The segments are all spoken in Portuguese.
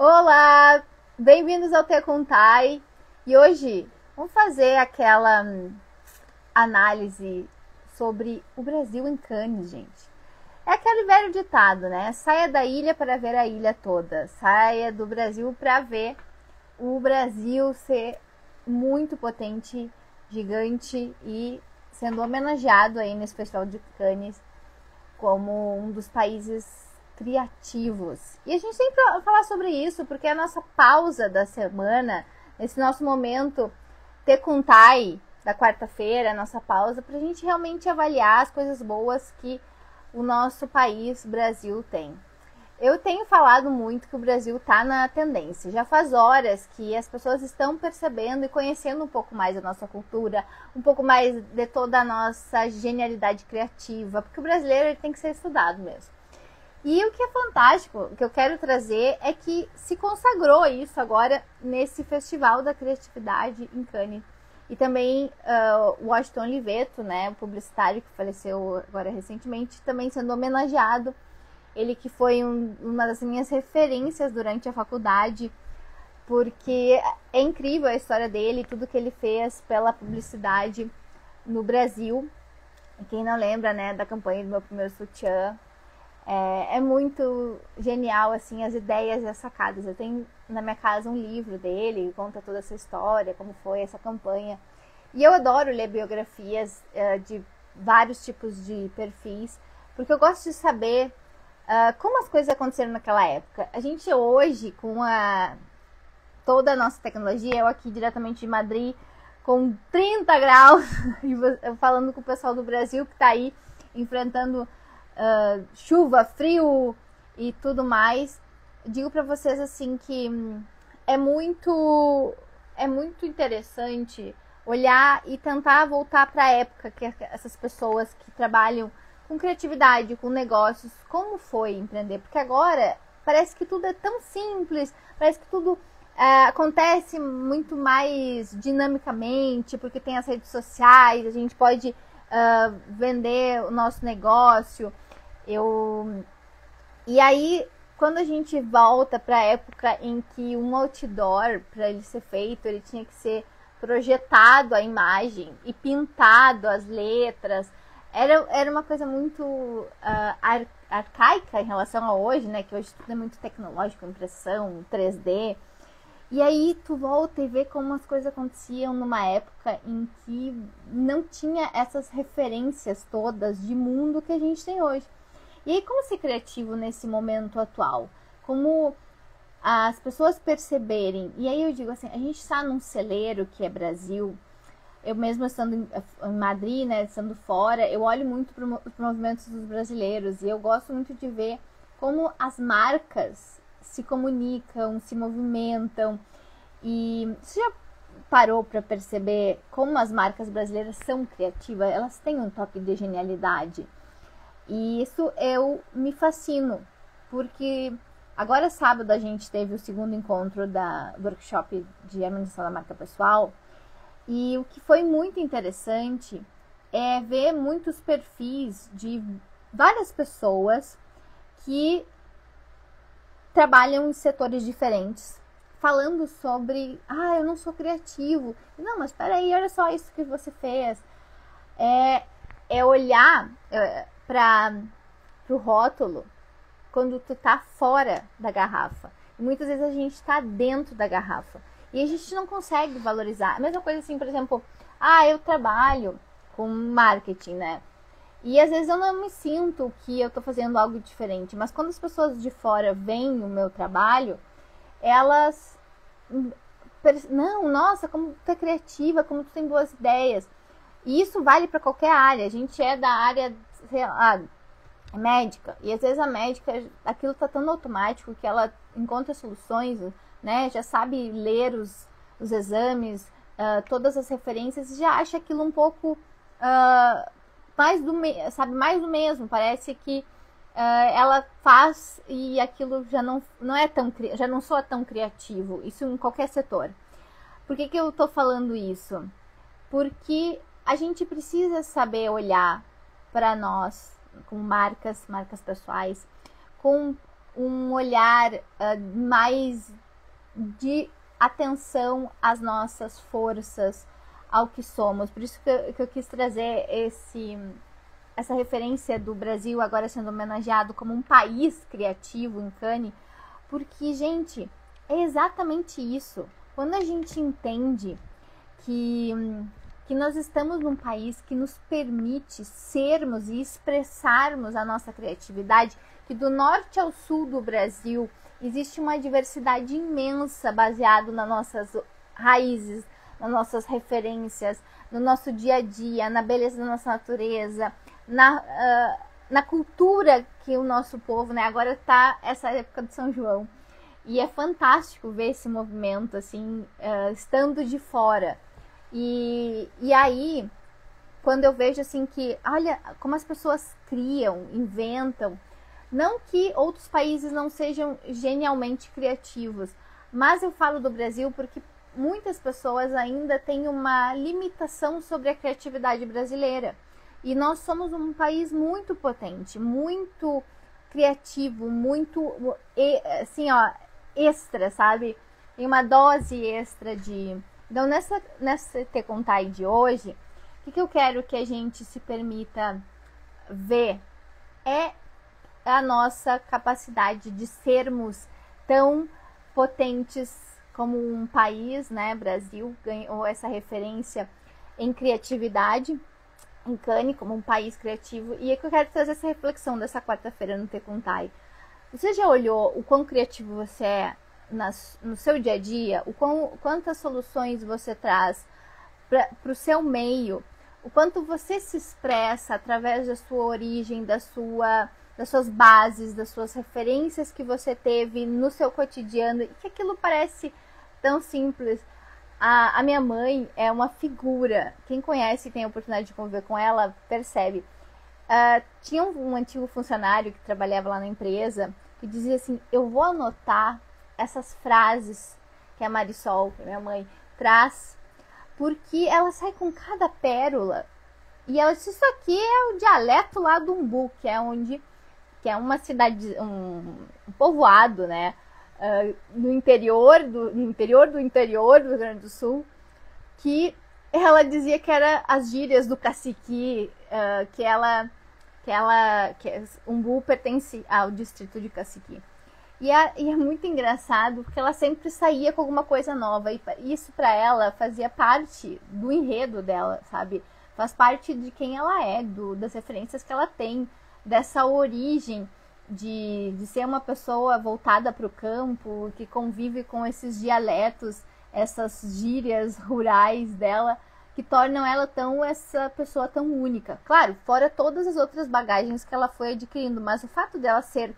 Olá, bem-vindos ao Te Contai. E hoje vamos fazer aquela análise sobre o Brasil em Cannes, gente. É aquele velho ditado, né? Saia da ilha para ver a ilha toda. Saia do Brasil para ver o Brasil ser muito potente, gigante e sendo homenageado aí nesse Festival de Cannes como um dos países criativos. E a gente tem que falar sobre isso, porque é a nossa pausa da semana, esse nosso momento Te Contai da quarta-feira, a nossa pausa, para a gente realmente avaliar as coisas boas que o nosso país, Brasil, tem. Eu tenho falado muito que o Brasil está na tendência. Já faz horas que as pessoas estão percebendo e conhecendo um pouco mais a nossa cultura, um pouco mais de toda a nossa genialidade criativa, porque o brasileiro ele tem que ser estudado mesmo. E o que é fantástico, o que eu quero trazer, é que se consagrou isso agora nesse Festival da Criatividade em Cannes. E também o Washington Oliveto, né, o publicitário que faleceu agora recentemente, também sendo homenageado. Ele que foi uma das minhas referências durante a faculdade, porque é incrível a história dele, tudo que ele fez pela publicidade no Brasil. E quem não lembra, né, da campanha do meu primeiro sutiã, é muito genial, assim, as ideias e as sacadas. Eu tenho na minha casa um livro dele, que conta toda essa história, como foi essa campanha. E eu adoro ler biografias de vários tipos de perfis, porque eu gosto de saber como as coisas aconteceram naquela época. A gente hoje, com toda a nossa tecnologia, eu aqui diretamente de Madrid, com 30 graus, e falando com o pessoal do Brasil que está aí enfrentando chuva, frio e tudo mais, digo para vocês assim que é muito interessante olhar e tentar voltar para a época que essas pessoas que trabalham com criatividade, com negócios, como foi empreender, porque agora parece que tudo é tão simples, parece que tudo acontece muito mais dinamicamente, porque tem as redes sociais, a gente pode vender o nosso negócio. E aí, quando a gente volta para a época em que um outdoor, para ele ser feito, ele tinha que ser projetado a imagem e pintado as letras, era uma coisa muito arcaica em relação a hoje, né? Que hoje tudo é muito tecnológico, impressão, 3D. E aí tu volta e vê como as coisas aconteciam numa época em que não tinha essas referências todas de mundo que a gente tem hoje. E aí, como ser criativo nesse momento atual? Como as pessoas perceberem? E aí eu digo assim, a gente está num celeiro que é Brasil. Eu mesmo estando em Madrid, né, estando fora, eu olho muito para os movimentos dos brasileiros. E eu gosto muito de ver como as marcas se comunicam, se movimentam. E você já parou para perceber como as marcas brasileiras são criativas? Elas têm um toque de genialidade. E isso eu me fascino, porque agora sábado a gente teve o segundo encontro do workshop de harmonização da marca pessoal. E o que foi muito interessante é ver muitos perfis de várias pessoas que trabalham em setores diferentes, falando sobre, eu não sou criativo. Não, mas peraí, olha só isso que você fez. É olhar para o rótulo quando tu tá fora da garrafa. E muitas vezes a gente tá dentro da garrafa. E a gente não consegue valorizar. A mesma coisa assim, por exemplo, eu trabalho com marketing, né? E às vezes eu não me sinto que eu tô fazendo algo diferente. Mas quando as pessoas de fora veem o meu trabalho, elas... Não, nossa, como tu é criativa, como tu tem boas ideias. E isso vale para qualquer área. A gente é da área, sei lá, médica. E às vezes a médica, aquilo tá tão automático que ela encontra soluções, né? Já sabe ler os exames, todas as referências, e já acha aquilo um pouco mais do mesmo. Parece que ela faz e aquilo já não soa tão criativo. Isso em qualquer setor. Por que eu tô falando isso? Porque a gente precisa saber olhar para nós com marcas pessoais, com um olhar mais de atenção às nossas forças, ao que somos. Por isso que eu quis trazer essa referência do Brasil agora sendo homenageado como um país criativo em Cannes, porque, gente, é exatamente isso. Quando a gente entende que nós estamos num país que nos permite sermos e expressarmos a nossa criatividade, que do norte ao sul do Brasil existe uma diversidade imensa baseada nas nossas raízes, nas nossas referências, no nosso dia a dia, na beleza da nossa natureza, na cultura que o nosso povo, né? Agora está essa época de São João. E é fantástico ver esse movimento, assim, estando de fora. E aí, quando eu vejo, assim, que, olha, como as pessoas criam, inventam. Não que outros países não sejam genialmente criativos, mas eu falo do Brasil porque muitas pessoas ainda têm uma limitação sobre a criatividade brasileira. E nós somos um país muito potente, muito criativo, muito, assim, ó, extra, sabe? Tem uma dose extra de... Então, nessa Te Contai de hoje, o que eu quero que a gente se permita ver é a nossa capacidade de sermos tão potentes como um país, né? Brasil ganhou essa referência em criatividade, em Cannes, como um país criativo. E é que eu quero trazer essa reflexão dessa quarta-feira no Te Contai. Você já olhou o quão criativo você é no seu dia a dia? Quantas soluções você traz para o seu meio? O quanto você se expressa através da sua origem, das suas bases, das suas referências que você teve no seu cotidiano, e que aquilo parece tão simples. A minha mãe é uma figura. Quem conhece e tem a oportunidade de conviver com ela, percebe. Tinha um antigo funcionário que trabalhava lá na empresa que dizia assim: eu vou anotar essas frases que a Marisol, que é minha mãe, traz, porque ela sai com cada pérola. E ela disse: isso aqui é o dialeto lá do Umbu, que é uma cidade, um povoado, né? No interior do interior do Rio Grande do Sul, que ela dizia que era as gírias do cacique, que Umbu pertence ao distrito de Cacique. E é muito engraçado, porque ela sempre saía com alguma coisa nova, e isso para ela fazia parte do enredo dela, sabe? Faz parte de quem ela é, das referências que ela tem, dessa origem de ser uma pessoa voltada para o campo, que convive com esses dialetos, essas gírias rurais dela, que tornam ela essa pessoa tão única. Claro, fora todas as outras bagagens que ela foi adquirindo, mas o fato dela ser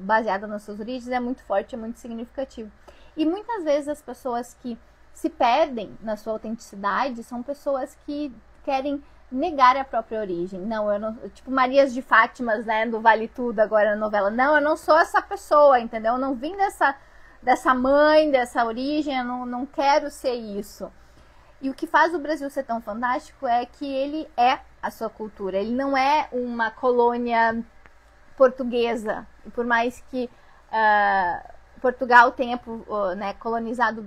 baseada nas suas origens é muito forte, é muito significativo. E muitas vezes as pessoas que se perdem na sua autenticidade são pessoas que querem negar a própria origem. Não, eu não, tipo Marias de Fátimas, né, do Vale Tudo agora na novela. Não, eu não sou essa pessoa, entendeu? Eu não vim dessa mãe, dessa origem, eu não quero ser isso. E o que faz o Brasil ser tão fantástico é que ele é a sua cultura. Ele não é uma colônia portuguesa. E por mais que Portugal tenha colonizado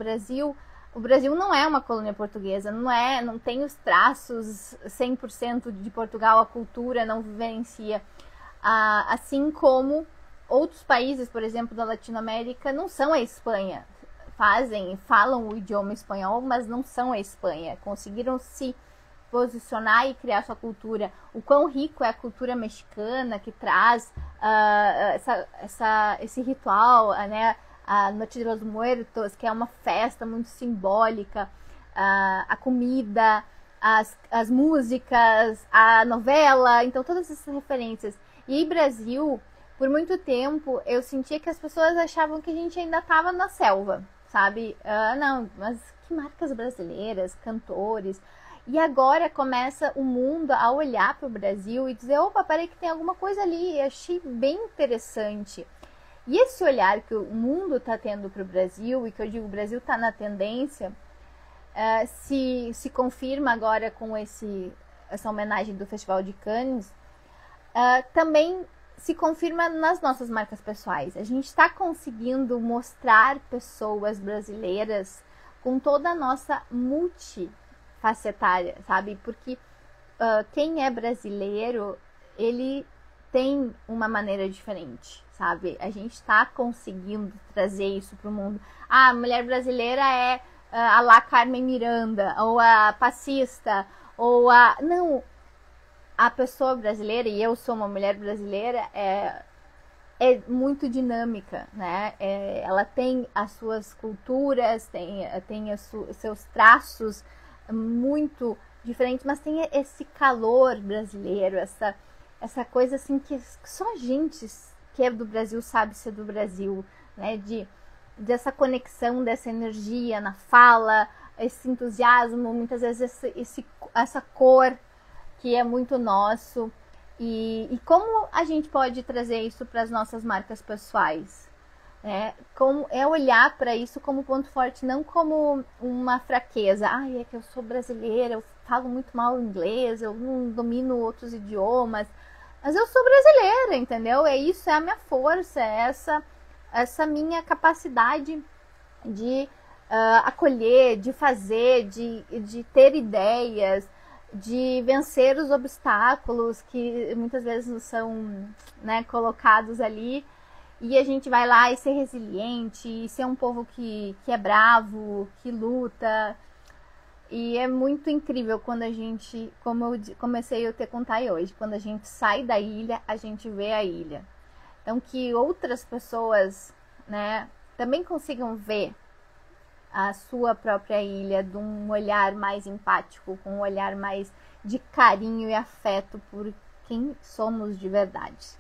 o Brasil não é uma colônia portuguesa, não tem os traços 100% de Portugal, a cultura não vivencia. Assim como outros países, por exemplo, da Latinoamérica, não são a Espanha. Falam o idioma espanhol, mas não são a Espanha. Conseguiram se posicionar e criar sua cultura. O quão rico é a cultura mexicana, que traz esse ritual, né? A Noche de los Muertos, que é uma festa muito simbólica, a comida, as músicas, a novela, então todas essas referências. E Brasil, por muito tempo, eu sentia que as pessoas achavam que a gente ainda estava na selva, sabe? Não, mas que marcas brasileiras, cantores. E agora começa o mundo a olhar para o Brasil e dizer: opa, peraí que tem alguma coisa ali. Eu achei bem interessante. E esse olhar que o mundo está tendo para o Brasil, e que eu digo, o Brasil está na tendência, se confirma agora com essa homenagem do Festival de Cannes, também se confirma nas nossas marcas pessoais. A gente está conseguindo mostrar pessoas brasileiras com toda a nossa multifacetária, sabe? Porque quem é brasileiro, ele tem uma maneira diferente, sabe? A gente está conseguindo trazer isso para o mundo. Ah, a mulher brasileira é a lá Carmen Miranda, ou a passista, ou a... Não, a pessoa brasileira, e eu sou uma mulher brasileira, é muito dinâmica, né? Ela tem as suas culturas, tem os seus traços muito diferentes, mas tem esse calor brasileiro, essa coisa assim que só a gente que é do Brasil sabe ser do Brasil, né? Dessa conexão, dessa energia na fala, esse entusiasmo, muitas vezes essa cor que é muito nosso. E como a gente pode trazer isso para as nossas marcas pessoais? Como é olhar para isso como ponto forte, não como uma fraqueza. É que eu sou brasileira, eu falo muito mal inglês, eu não domino outros idiomas, mas eu sou brasileira, entendeu? Isso é a minha força, é essa minha capacidade de acolher, de fazer, de ter ideias, de vencer os obstáculos que muitas vezes são, né, colocados ali, e a gente vai lá e ser resiliente, e ser um povo que é bravo, que luta. E é muito incrível quando a gente, como eu comecei a te contar hoje, quando a gente sai da ilha, a gente vê a ilha. Então que outras pessoas, né, também consigam ver a sua própria ilha de um olhar mais empático, com um olhar mais de carinho e afeto por quem somos de verdade.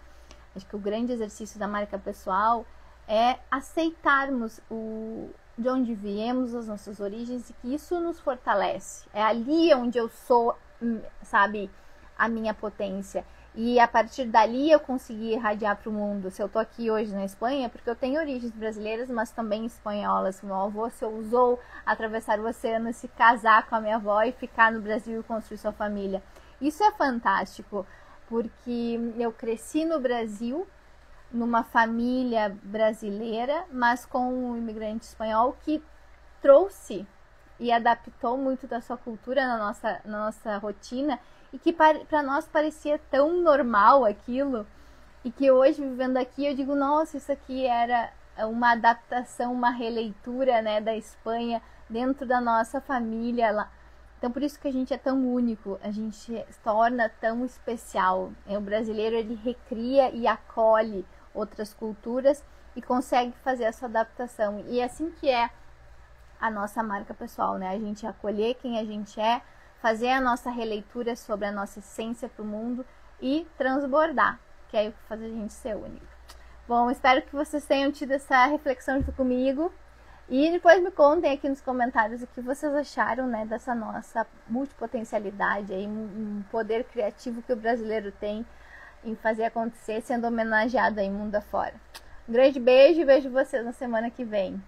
Acho que o grande exercício da marca pessoal é aceitarmos de onde viemos, as nossas origens, e que isso nos fortalece. É ali onde eu sou, sabe, a minha potência. E a partir dali eu consegui irradiar para o mundo. Se eu tô aqui hoje na Espanha, é porque eu tenho origens brasileiras, mas também espanholas. Meu avô se ousou atravessar o oceano, se casar com a minha avó e ficar no Brasil e construir sua família. Isso é fantástico, porque eu cresci no Brasil, numa família brasileira, mas com um imigrante espanhol que trouxe e adaptou muito da sua cultura na nossa rotina, e que para nós parecia tão normal aquilo, e que hoje, vivendo aqui, eu digo, nossa, isso aqui era uma adaptação, uma releitura, né, da Espanha dentro da nossa família lá. Então, por isso que a gente é tão único, a gente se torna tão especial. O brasileiro, ele recria e acolhe outras culturas e consegue fazer essa adaptação. E é assim que é a nossa marca pessoal, né? A gente acolher quem a gente é, fazer a nossa releitura sobre a nossa essência para o mundo e transbordar, que é o que faz a gente ser único. Bom, espero que vocês tenham tido essa reflexão junto comigo. E depois me contem aqui nos comentários o que vocês acharam, né, dessa nossa multipotencialidade, aí, um poder criativo que o brasileiro tem em fazer acontecer, sendo homenageado aí mundo afora. Um grande beijo e vejo vocês na semana que vem.